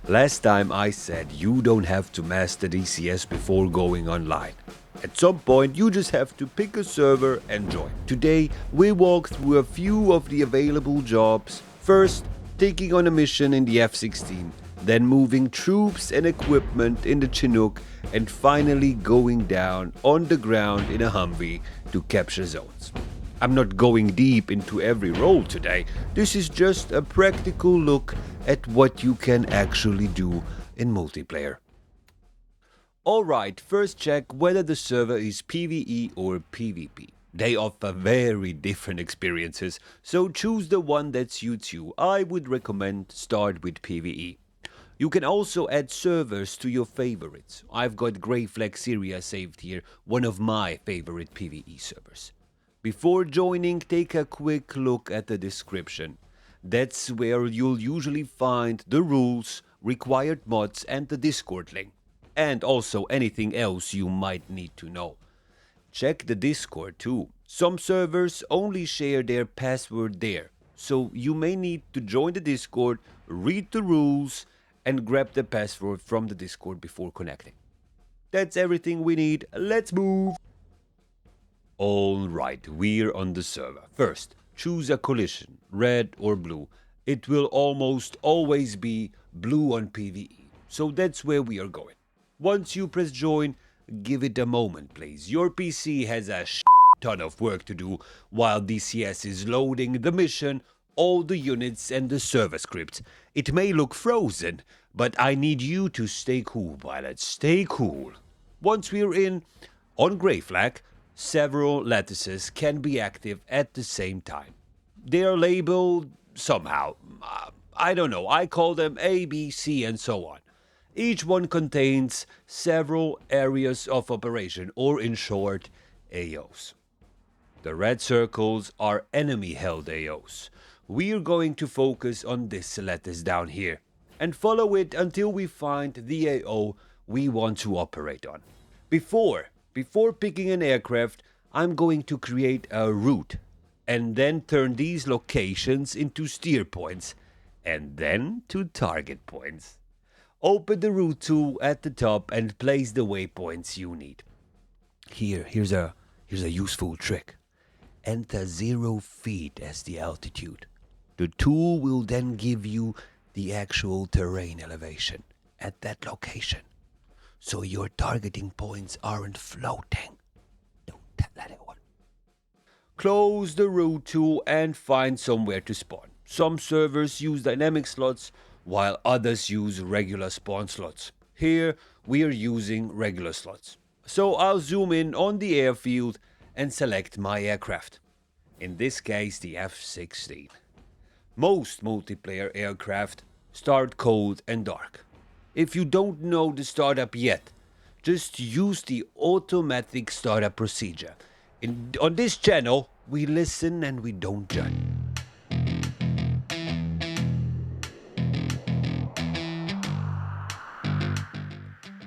Last time I said you don't have to master DCS before going online. At some point you just have to pick a server and join. Today we walk through a few of the available jobs. First, taking on a mission in the F-16, then moving troops and equipment in the Chinook, and finally going down on the ground in a Humvee to capture zones. I'm not going deep into every role today. This is just a practical look at what you can actually do in multiplayer. Alright, first check whether the server is PvE or PvP. They offer very different experiences, so choose the one that suits you. I would recommend start with PvE. You can also add servers to your favorites. I've got Grayflag Syria saved here, one of my favorite PvE servers. Before joining, take a quick look at the description. That's where you'll usually find the rules, required mods and the Discord link. And also anything else you might need to know. Check the Discord too. Some servers only share their password there, so you may need to join the Discord, read the rules, and grab the password from the Discord before connecting. That's everything we need. Let's move! Alright, we're on the server. First, choose a collision, red or blue. It will almost always be blue on PvE, so that's where we are going. Once you press join, give it a moment please. Your PC has a ton of work to do while DCS is loading the mission, all the units and the server script. It may look frozen, but I need you to stay cool, pilots. Stay cool. Once we're in, on Grayflag, several lattices can be active at the same time. They are labeled somehow. I don't know, I call them A, B, C and so on. Each one contains several areas of operation, or in short, AOs. The red circles are enemy-held AOs. We're going to focus on this lattice down here and follow it until we find the AO we want to operate on. Before picking an aircraft, I'm going to create a route and then turn these locations into steer points and then to target points. Open the route tool at the top and place the waypoints you need. Here's a useful trick. Enter 0 feet as the altitude. The tool will then give you the actual terrain elevation at that location, so your targeting points aren't floating. Don't tell anyone. Close the route tool and find somewhere to spawn. Some servers use dynamic slots, while others use regular spawn slots. Here, we are using regular slots. So I'll zoom in on the airfield and select my aircraft. In this case, the F-16. Most multiplayer aircraft start cold and dark. If you don't know the startup yet, just use the automatic startup procedure. On this channel, we listen and we don't judge.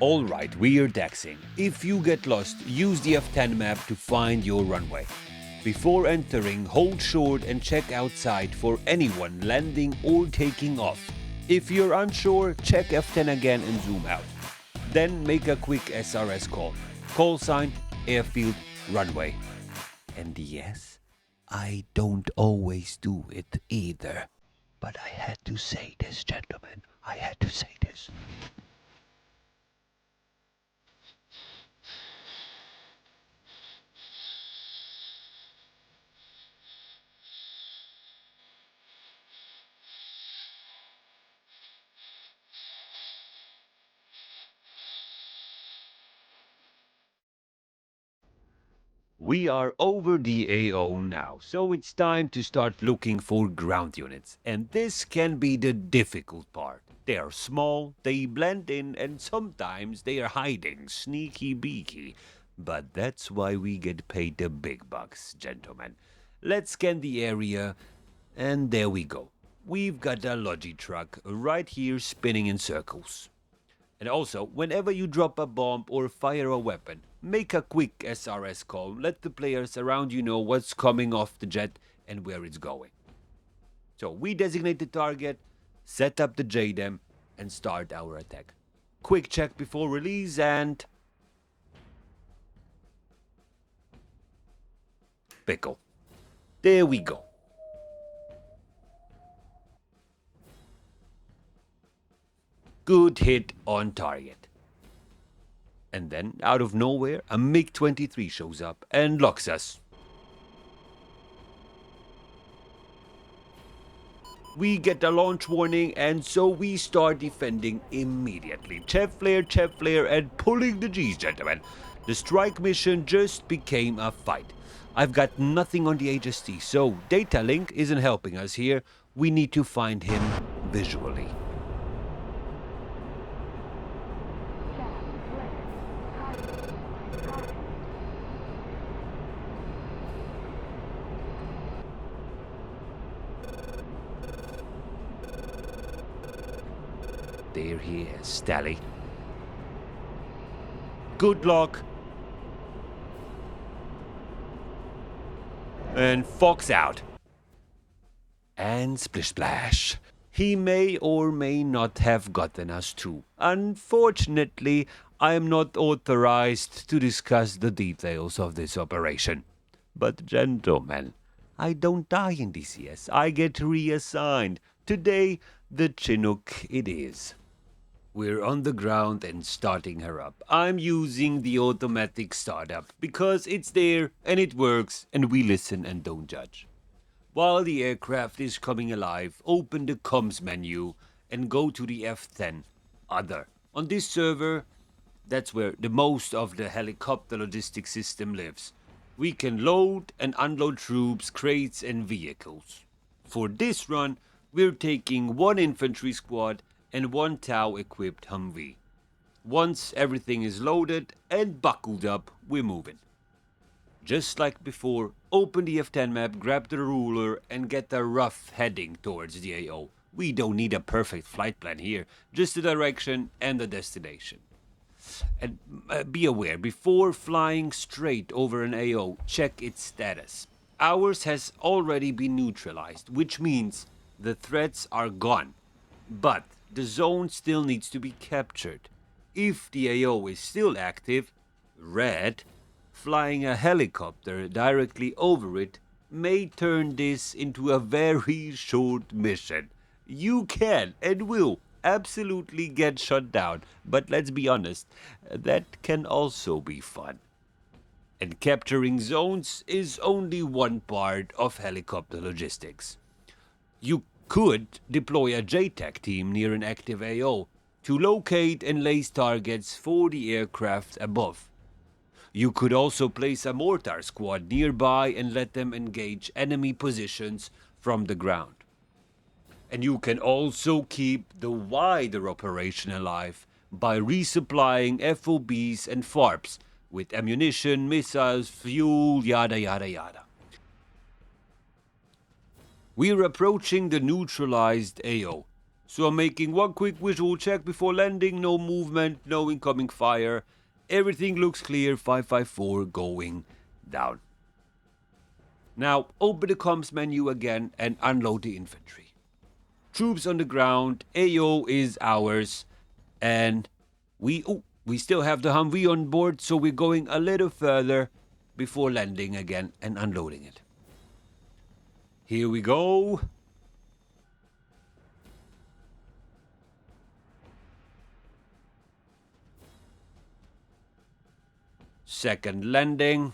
Alright, we are taxiing. If you get lost, use the F10 map to find your runway. Before entering, hold short and check outside for anyone landing or taking off. If you're unsure, check F10 again and zoom out. Then make a quick SRS call. Call sign, airfield, runway. And yes, I don't always do it either. But I had to say this, gentlemen. I had to say this. We are over the AO now, so it's time to start looking for ground units. And this can be the difficult part. They are small, they blend in, and sometimes they are hiding, sneaky beaky. But that's why we get paid the big bucks, gentlemen. Let's scan the area, and there we go. We've got a logi truck right here spinning in circles. And also, whenever you drop a bomb or fire a weapon, make a quick SRS call. Let the players around you know what's coming off the jet and where it's going. So we designate the target, set up the JDAM, and start our attack. Quick check before release and... pickle. There we go. Good hit on target. And then, out of nowhere, a MiG-23 shows up and locks us. We get a launch warning, and so we start defending immediately. Chev flare, and pulling the G's, gentlemen. The strike mission just became a fight. I've got nothing on the HST, so data link isn't helping us here. We need to find him visually. There he is, Stally. Good luck. And Fox out. And splish splash. He may or may not have gotten us too. Unfortunately, I am not authorized to discuss the details of this operation. But gentlemen, I don't die in DCS. I get reassigned. Today, the Chinook it is. We're on the ground and starting her up. I'm using the automatic startup because it's there and it works and we listen and don't judge. While the aircraft is coming alive, open the comms menu and go to the F10 Other. On this server, that's where the most of the helicopter logistics system lives. We can load and unload troops, crates and vehicles. For this run, we're taking one infantry squad and one Tau-equipped Humvee. Once everything is loaded and buckled up, we're moving. Just like before, open the F10 map, grab the ruler, and get a rough heading towards the AO. We don't need a perfect flight plan here, just the direction and the destination. And be aware, before flying straight over an AO, check its status. Ours has already been neutralized, which means the threats are gone. But the zone still needs to be captured. If the AO is still active, red, flying a helicopter directly over it may turn this into a very short mission. You can and will absolutely get shut down, but let's be honest, that can also be fun. And capturing zones is only one part of helicopter logistics. You could deploy a JTAC team near an active AO to locate and lace targets for the aircraft above. You could also place a mortar squad nearby and let them engage enemy positions from the ground. And you can also keep the wider operation alive by resupplying FOBs and FARPs with ammunition, missiles, fuel, yada yada yada. We're approaching the neutralized AO, so I'm making one quick visual check before landing. No movement, no incoming fire. Everything looks clear. 554 going down. Now open the comms menu again and unload the infantry. Troops on the ground, AO is ours, and we still have the Humvee on board, so we're going a little further before landing again and unloading it. Here we go. Second landing.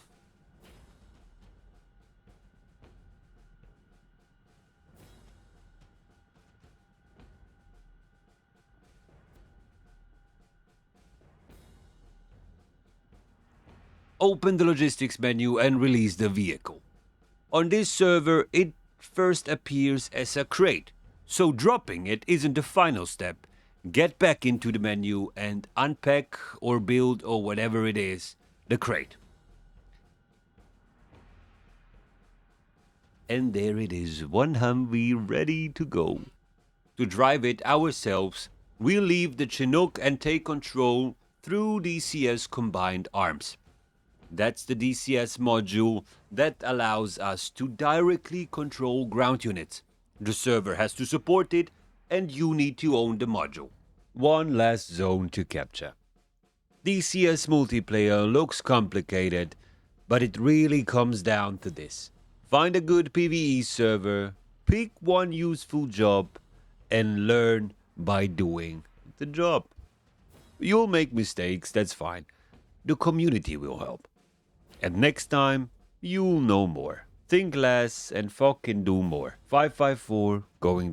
Open the logistics menu and release the vehicle. On this server, it first appears as a crate, so dropping it isn't the final step. Get back into the menu and unpack or build or whatever it is, the crate. And there it is, one Humvee ready to go. To drive it ourselves, we'll leave the Chinook and take control through DCS Combined Arms. That's the DCS module that allows us to directly control ground units. The server has to support it, and you need to own the module. one last zone to capture. DCS multiplayer looks complicated, but it really comes down to this. Find a good PvE server, pick one useful job, and learn by doing the job. You'll make mistakes, that's fine. The community will help. And next time, you'll know more. Think less and fucking do more. 554 going